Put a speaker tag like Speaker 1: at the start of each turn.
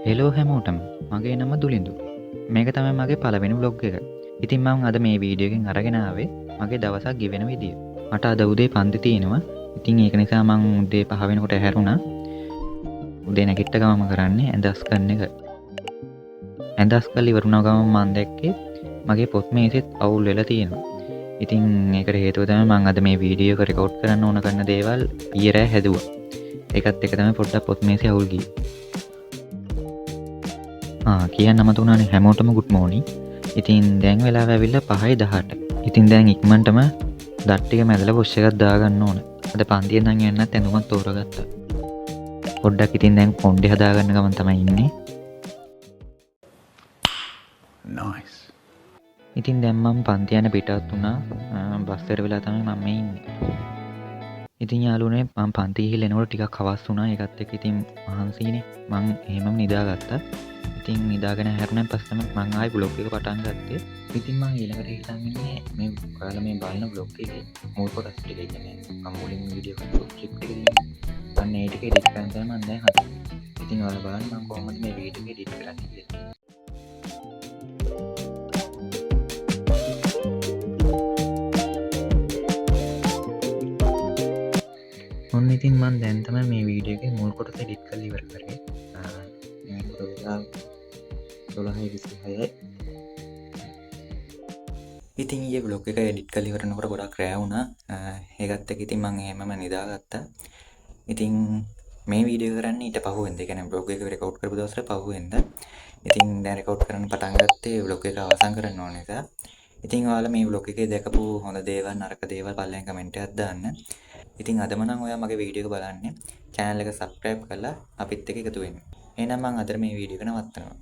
Speaker 1: Hello හැමෝටම මගේ නම දුලින්දු. මේක තමයි මගේ පළවෙනි ව්ලොග් එක. ඉතින් මම අද මේ වීඩියෝ එකෙන් අරගෙන ආවේ මගේ දවසක් ගෙවෙන විදිය. මට අද උදේ පන්ති තියෙනවා. ඉතින් ඒක නිසා මම උදේ 5 වෙනකොට ඇහැරුණා. උදේ නැගිට ගමම කරන්නේ ඇඳස් කරන එක. ඇඳස් කරලා ඉවරුණා ගමන් මම දැක්කේ මගේ පොත් මේසෙත් අවුල් වෙලා තියෙනවා. ඉතින් ඒකට හේතුව තමයි මම අද මේ වීඩියෝ එක රෙකෝඩ් කරන්න ඕන කරන දේවල් ඊයේ රෑ හැදුවා. ඒකත් එක තමයි පොඩ්ඩක් පොත් මේසේ අවුල් ගියේ. කියන්න අමතුනානේ හැමෝටම ගුඩ් මෝර්නිං. ඉතින් දැන් වෙලාව ඇවිල්ලා 5:18. ඉතින් දැන් ඉක්මනටම දත් ටික මැදලා වොෂ් එකක් දාගන්න ඕන. අද පන්තියෙන් නම් යන්නත් ඇඳුමක් තෝරගත්තා. පොඩ්ඩක් ඉතින් දැන් කොණ්ඩේ හදාගන්න ගමන් තමයි ඉන්නේ.
Speaker 2: Nice.
Speaker 1: ඉතින් දැන් මම පන්ති යන පිටත් වුණා. බස් එක වෙලා තමයි මම මේ ඉන්නේ. ඉතින් යාළුවනේ මම පන්ති ගිහිල්ලා එනකොට ටිකක් හවස් වුණා. ඒකත් එක්ක ඉතින් මහන්සියිනේ. මං එහෙමම නිදාගත්තා. ඉතින් නිදාගෙන හැරුණාන් පස්සේ තමයි මං ආයි බ්ලොග් එක පටන් ගත්තේ. ඉතින් මං ඊළඟට හිතන් ඉන්නේ මේ ඔයාලා මේ බලන බ්ලොග් එකේ මූල් කොටස් ටික කියන්නේ මම මුලින් වීඩියෝ එකක් ස්ක්‍රිප්ට් එක දීලා අන්න ඒ ටික එඩිට් කරන්න තමයි මම දැන් හදන්නේ. ඉතින් ඔයාලා බලන්න මම කොහොමද මේ වීඩියෝ එක එඩිට් කරන්නේ කියලා. ඔන්න ඉතින් මම දැන් තමයි මේ වීඩියෝ එකේ මුල් කොටස එඩිට් කරලා ඉවර කරේ. මේකට වෙලා 12:26යි. ඉතින් ඊයේ බ්ලොග් එක එඩිට් කරලා ඉවරනකොට ගොඩක් රෑ වුණා. ඒකත් එක්ක ඉතින් මම එහෙමම නිදාගත්තා. ඉතින් මේ වීඩියෝ කරන්නේ ඊට පහුවෙන්ද. ඒ කියන්නේ බ්ලොග් එක රෙකෝඩ් කරපු දවසට පහුවෙන්ද. ඉතින් දැන් රෙකෝඩ් කරන්න පටන් ගත්තේ බ්ලොග් එක අවසන් කරන්න ඕන නිසා. ඉතින් ඔයාලා මේ බ්ලොග් එකේ දැකපු හොඳ දේවල් නරක දේවල් පල්ලෙන් කමෙන්ට් එකක් දාන්න. ඉතින් අදම නම් ඔයා මගේ වීඩියෝ එක බලන්නේ channel එක subscribe කරලා අපිත් එක්ක එකතු වෙන්න. එහෙනම් මම අද මේ වීඩියෝ එක නවත්තනවා.